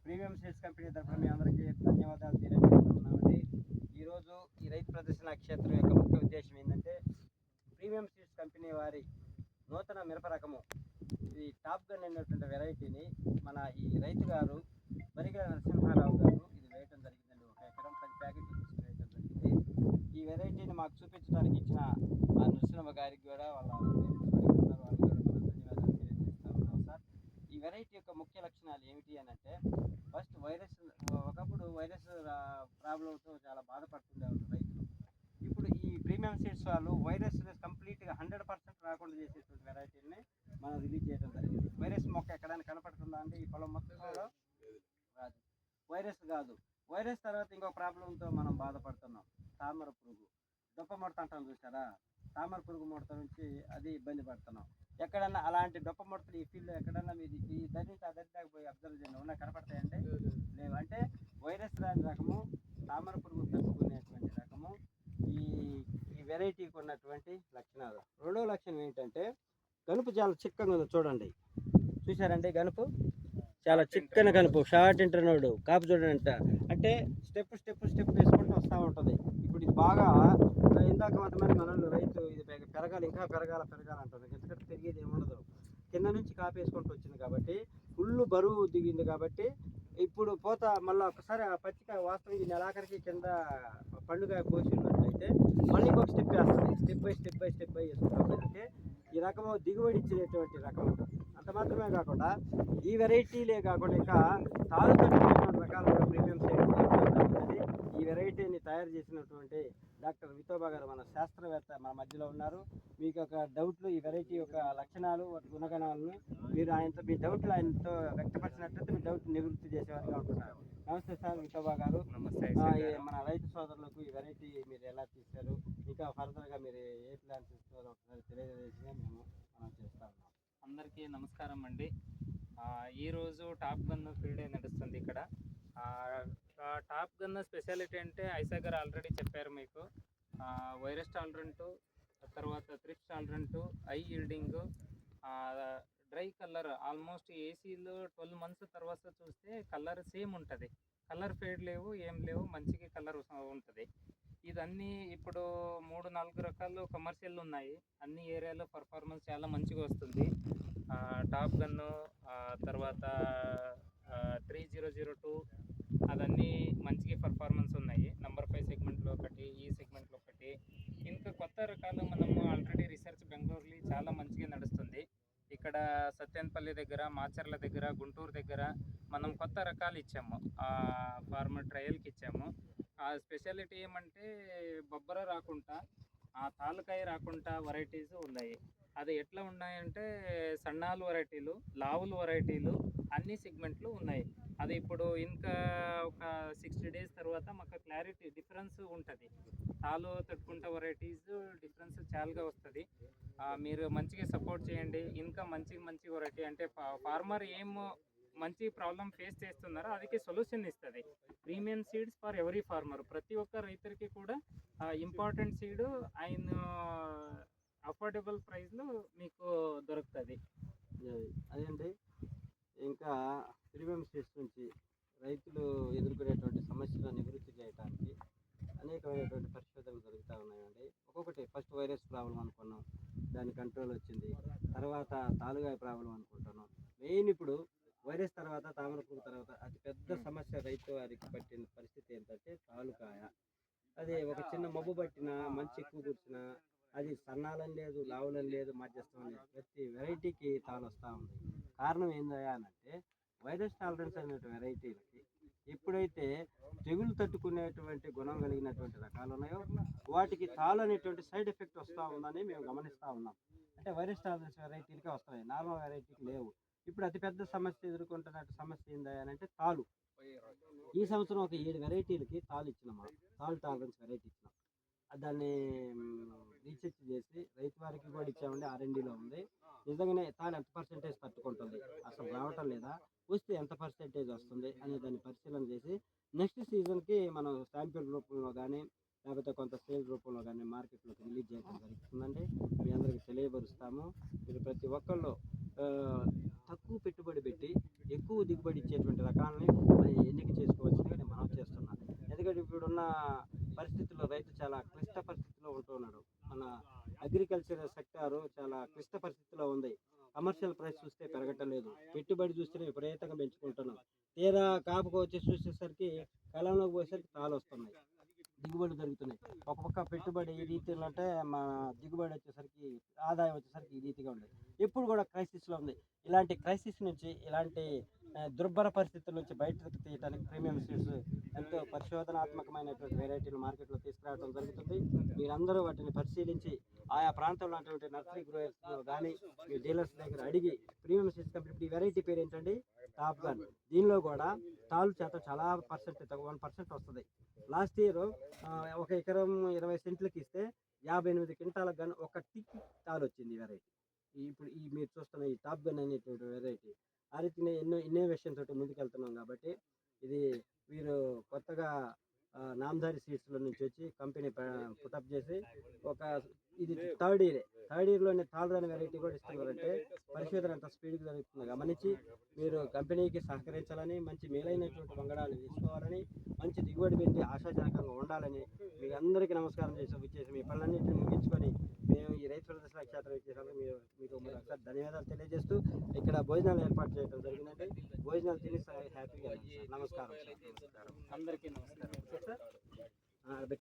Premium seeds company తరఫున మీ అందరికీ ధన్యవాదాలు తెలియజేస్తున్నామండి. ఈరోజు ఈ రైతు ప్రదర్శన క్షేత్రం యొక్క ముఖ్య ఉద్దేశం ఏంటంటే, ప్రీమియం సీడ్స్ కంపెనీ వారి నూతన మిరప రకము ఈ టాప్ గన్ అనేటువంటి వెరైటీని మన ఈ రైతు గారు బరిగల నరసింహారావు గారు ఇది వేయటం జరిగిందండి. 1 ఎకరం 10 ప్యాకెట్లు తీసుకువేయటం జరిగింది. ఈ వెరైటీని మాకు చూపించడానికి ఇచ్చిన ఆ నరసింహ గారికి కూడా వాళ్ళ పేరెంట్స్ కూడా ఉన్నారు, వాళ్ళకి కూడా మనం ధన్యవాదాలు తెలియజేస్తా ఉన్నాం సార్. ఈ వెరైటీ యొక్క ముఖ్య లక్షణాలు ఏమిటి అని అంటే, ఫస్ట్ వైరస్, ఒకప్పుడు వైరస్ ప్రాబ్లంతో చాలా బాధపడుతుండేవాళ్ళు రైతులు. ఇప్పుడు ఈ ప్రీమియం సీడ్స్ వాళ్ళు వైరస్ కంప్లీట్గా 100% రాకుండా చేసేటువంటి వెరైటీని మనం రిలీజ్ చేయడం జరిగింది. వైరస్ మొక్క ఎక్కడైనా కనపడుతుందా అంటే ఈ పొలం మొత్తంలో రాదు. వైరస్ కాదు, వైరస్ తర్వాత ఇంకో ప్రాబ్లంతో మనం బాధపడుతున్నాం. తామర పురుగు, డొప్ప ముడత అంటాం చూసారా, తామర పురుగు ముడత నుంచి అది ఇబ్బంది పడుతున్నాం. ఎక్కడన్నా అలాంటి డొప్ప ముడతలు ఈ ఫీల్డ్లో ఎక్కడన్నా మీరు ఈ దరికి ఆ దరికి పోయి అబ్జర్వ్ చేయండి, ఉన్నా కనపడతాయండి లేవు. అంటే వైరస్ రాని రకము, తామర పురుగు తట్టుకునేటువంటి రకము ఈ ఈ వెరైటీకి ఉన్నటువంటి లక్షణాలు. రెండో లక్షణం ఏంటంటే, గనుపు చాలా చిక్కగా ఉంది చూడండి, చూసారండి గనుపు చాలా చిక్కన కనుపు, షార్ట్ ఇంటర్నోడ్ కాపు చూడండి. అంటే స్టెప్ వేసుకుంటూ వస్తూ ఉంటుంది. ఇప్పుడు ఇది బాగా ఇందాక కొంతమంది మనల్ని రైతు ఇది పెరగాలి, ఇంకా పెరగాల అంటుంది. ఎందుకంటే పెరిగేది ఏముండదు, కింద నుంచి కాపు వేసుకుంటూ వచ్చింది కాబట్టి ఫుల్ బరువు దిగింది కాబట్టి ఇప్పుడు పోత మళ్ళీ ఒకసారి ఆ పచ్చికాయ వాస్తవం ఈ నెలాఖరికి కింద పండుగ కోసినట్లయితే మళ్ళీ ఇంకొక స్టెప్ వేస్తుంది. స్టెప్ బై వేసుకుంటాం. అంటే ఈ రకము దిగుబడి ఇచ్చేటువంటి రకం. అంత మాత్రమే కాకుండా ఈ వెరైటీలే కాకుండా ఇంకా తాలూకటువంటి రకాలు కూడా ప్రీమియం సైడ్ ఈ వెరైటీని తయారు చేసినటువంటి డాక్టర్ వితోబా గారు మన శాస్త్రవేత్త మన మధ్యలో ఉన్నారు. మీకు ఒక డౌట్లు, ఈ వెరైటీ యొక్క లక్షణాలు, గుణగణాలను మీరు ఆయనతో మీ డౌట్లు ఆయనతో వ్యక్తపరిచినట్లయితే మీ డౌట్ నివృత్తి చేసేవారుగా ఉంటున్నారు. నమస్తే సార్ వితోబా గారు. నమస్తే. మన రైతు సోదరులకు ఈ వెరైటీ మీరు ఎలా తీశారు, ఇంకా ఫర్దర్గా మీరు ఏ ప్లాన్స్ ఇస్తారో ఒకసారి తెలియజేసినా మనం చేస్తా ఉన్నాం. అందరికీ నమస్కారం అండి. ఈరోజు టాప్ గన్ ఫీల్డ్ నడుస్తుంది ఇక్కడ. టాప్ గన్ స్పెషాలిటీ అంటే ఐసా గారు ఆల్రెడీ చెప్పారు మీకు. వైరస్ టాలరెంటు, తర్వాత thrips tolerant, high yielding, dry colour. Almost ఏసీలో 12 months తర్వాత చూస్తే కలర్ సేమ్ ఉంటుంది, కలర్ ఫేడ్ లేవు, ఏం లేవు, మంచిగా కలర్ ఉంటుంది. ఇదన్నీ ఇప్పుడు 3-4 రకాలు కమర్షియల్ ఉన్నాయి. అన్ని ఏరియాలో పర్ఫార్మెన్స్ చాలా మంచిగా వస్తుంది. టాప్ గన్ను, తర్వాత 3002 అదన్నీ మంచిగా పర్ఫార్మెన్స్ ఉన్నాయి. నంబర్ 5 సెగ్మెంట్లో ఒకటి, ఈ సెగ్మెంట్లో ఒకటి. ఇంకా కొత్త రకాలు మనము ఆల్రెడీ రీసెర్చ్ బెంగళూరులో చాలా మంచిగా నడుస్తుంది. ఇక్కడ సత్యన్పల్లి దగ్గర, మాచర్ల దగ్గర, గుంటూరు దగ్గర మనం కొత్త రకాలు ఇచ్చాము, ఫార్మర్ ట్రయల్కి ఇచ్చాము. ఆ స్పెషాలిటీ ఏమంటే బొబ్బర రాకుండా, తాలకాయ రాకుండా వెరైటీస్ ఉన్నాయి. అది ఎట్లా ఉన్నాయంటే సన్నాలు వెరైటీలు, లావులు వెరైటీలు, అన్ని సెగ్మెంట్లు ఉన్నాయి. అది ఇప్పుడు ఇంకా ఒక 60 days తర్వాత మాకు క్లారిటీ డిఫరెన్స్ ఉంటుంది. తాలు తట్టుకుంటా వెరైటీస్ డిఫరెన్స్ చాలాగా వస్తుంది. మీరు మంచిగా సపోర్ట్ చేయండి. ఇంకా మంచి వెరైటీ అంటే ఫార్మర్ మంచి ప్రాబ్లం ఫేస్ చేస్తున్నారో అదికి సొల్యూషన్ ఇస్తుంది. Premium seeds for every farmer, ప్రతి ఒక్క రైతులకి కూడా ఇంపార్టెంట్ సీడ్ ఆయన అఫోర్డబుల్ ప్రైస్లో మీకు దొరుకుతుంది. అదేంటి, ఇంకా ప్రీమియం సీడ్స్ నుంచి రైతులు ఎదుర్కొనేటువంటి సమస్యలను నివృత్తి చేయడానికి అనేకమైనటువంటి పరిశోధనలు జరుగుతూ ఉన్నాయండి. ఒక్కొక్కటి ఫస్ట్ వైరస్ ప్రాబ్లం అనుకున్నాం, దాని కంట్రోల్ వచ్చింది. తర్వాత తాలుగాయ ప్రాబ్లం అనుకుంటున్నాం. మెయిన్ ఇప్పుడు వైరస్ తర్వాత తామర పురుగు తర్వాత అతి పెద్ద సమస్య రైతు వారికి పట్టిన పరిస్థితి ఏంటంటే తాలుకాయ. అది ఒక చిన్న మబ్బు పట్టినా, మంచి ఎక్కువ కూర్చున్నా, అది సన్నాలని లేదు, లావులని లేదు, మధ్యస్థం లేదు, ప్రతి వెరైటీకి తాను వస్తూ ఉంది. కారణం ఏందయ్యా అనంటే, వైరస్ టాలరెన్స్ అనేటువంటి వెరైటీలకి ఎప్పుడైతే తెగులు తట్టుకునేటువంటి గుణం కలిగినటువంటి రకాలు ఉన్నాయో వాటికి తాలు అనేటువంటి సైడ్ ఎఫెక్ట్ వస్తూ ఉందని మేము గమనిస్తూ ఉన్నాం. అంటే వైరస్ టాలరెన్స్ వెరైటీలకే వస్తున్నాయి, నార్మల్ వెరైటీకి లేవు. ఇప్పుడు అతిపెద్ద సమస్య ఎదుర్కొంటున్నట్టు సమస్య ఏందయ్యా అంటే తాలు. ఈ సంవత్సరం ఒక 7 వెరైటీలకి తాలు ఇచ్చినాం, తాలు టాలరెన్స్ వెరైటీ ఇచ్చినాం. దాన్ని రీసెర్చ్ చేసి రైతు వారికి కూడా ఇచ్చామండి. R&Dలో ఉంది. నిజంగానే తాను ఎంత పర్సెంటేజ్ తట్టుకుంటుంది, అసలు రావటం లేదా, వస్తే ఎంత పర్సెంటేజ్ వస్తుంది అనే దాన్ని పరిశీలన చేసి నెక్స్ట్ సీజన్కి మనం శాంపిల్ రూపంలో కానీ లేకపోతే కొంత సేల్ రూపంలో కానీ మార్కెట్లోకి రిలీజ్ చేయడం జరుగుతుందండి. మీ అందరికీ తెలియపరుస్తాము. మీరు ప్రతి ఒక్కళ్ళు తక్కువ పెట్టుబడి పెట్టి ఎక్కువ దిగుబడి ఇచ్చేటువంటి రకాలని ఎన్నిక చేసుకోవాల్సిందిగా నేను మనవి చేస్తున్నాను. ఎందుకంటే ఇప్పుడున్న పరిస్థితుల్లో రైతు చాలా క్లిష్ట పరిస్థితిలో ఉంటున్నాడు. మన అగ్రికల్చర్ సెక్టారు చాలా క్లిష్ట పరిస్థితిలో ఉంది. కమర్షియల్ ప్రైస్ చూస్తే పెరగటం లేదు, పెట్టుబడి చూస్తేనే విపరీతంగా పెంచుకుంటున్నాం. తీరా కాపుకు వచ్చి చూసేసరికి కలంలోకి పోయేసరికి తాళ్ళు వస్తున్నాయి, దిగుబడి జరుగుతున్నాయి. ఒక పక్క పెట్టుబడి ఈ రీతిలో అంటే మా దిగుబడి వచ్చేసరికి ఆదాయం వచ్చేసరికి ఈ రీతిగా ఉండేది. ఇప్పుడు కూడా క్రైసిస్లో ఉంది. ఇలాంటి క్రైసిస్ నుంచి, ఇలాంటి దుర్భర పరిస్థితుల నుంచి బయటకు తీయడానికి ప్రీమియం సీడ్స్ ఎంతో పరిశోధనాత్మకమైనటువంటి వెరైటీలు మార్కెట్లో తీసుకురావడం జరుగుతుంది. మీరందరూ వాటిని పరిశీలించి ఆయా ప్రాంతంలో ఉన్నటువంటి నర్సరీ గ్రోయర్స్ కానీ మీ డీలర్స్ దగ్గర అడిగి ప్రీమియం సీడ్స్ కంపెనీ ఈ వెరైటీ పేరు ఏంటండి? Top gun. దీనిలో కూడా తాళ్ళు శాతం చాలా పర్సెంట్ 1% వస్తుంది. లాస్ట్ ఇయర్ ఒక ఎకరం 20 సెంట్లకి ఇస్తే 58 క్వింటాల గన్ ఒక టిక్ తాళ్ళు వచ్చింది ఈ వెరైటీ. ఇప్పుడు మీరు చూస్తున్న ఈ టాప్ గన్ అనేటువంటి వెరైటీ ఆ రీతిని ఎన్నో ఇన్నోవేషన్ తోటి ముందుకెళ్తున్నాం. కాబట్టి ఇది వీరు కొత్తగా నామధారి సీడ్స్లో నుంచి వచ్చి కంపెనీ పుటప్ చేసి ఇది థర్డ్ ఇయర్లోనే తాళ్ళు అనే వెరైటీ కూడా ఇస్తున్నారంటే పరిశోధన ఎంత స్పీడ్గా జరుగుతుందో గమనించి మీరు కంపెనీకి సహకరించాలని, మంచి మేలైనటువంటి వంగడాలు తీసుకోవాలని, మంచి దిగుబడి పెంచి ఆశాజనకంగా ఉండాలని మీకు అందరికీ నమస్కారం చేసి మీ పనులన్నింటినీ ముగించుకొని మేము ఈ రైతు ప్రదర్శన నక్షత్రం ఇచ్చేసాము. మీకు ఒకసారి ధన్యవాదాలు తెలియజేస్తూ ఇక్కడ భోజనాలు ఏర్పాటు చేయడం జరిగిందండి. భోజనాలు తిని హ్యాపీగా నమస్కారం. అందరికీ నమస్కారం.